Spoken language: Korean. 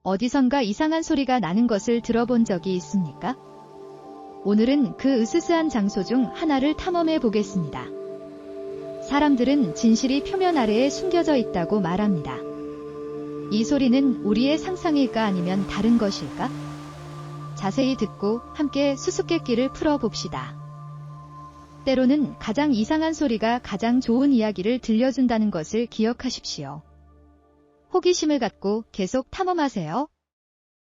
어디선가 이상한 소리가 나는 것을 들어본 적이 있습니까? 오늘은 그 으스스한 장소 중 하나를 탐험해 보겠습니다. 사람들은 진실이 표면 아래에 숨겨져 있다고 말합니다. 이 소리는 우리의 상상일까 아니면 다른 것일까? 자세히 듣고 함께 수수께끼를 풀어봅시다. 때로는 가장 이상한 소리가 가장 좋은 이야기를 들려준다는 것을 기억하십시오. 호기심을 갖고 계속 탐험하세요.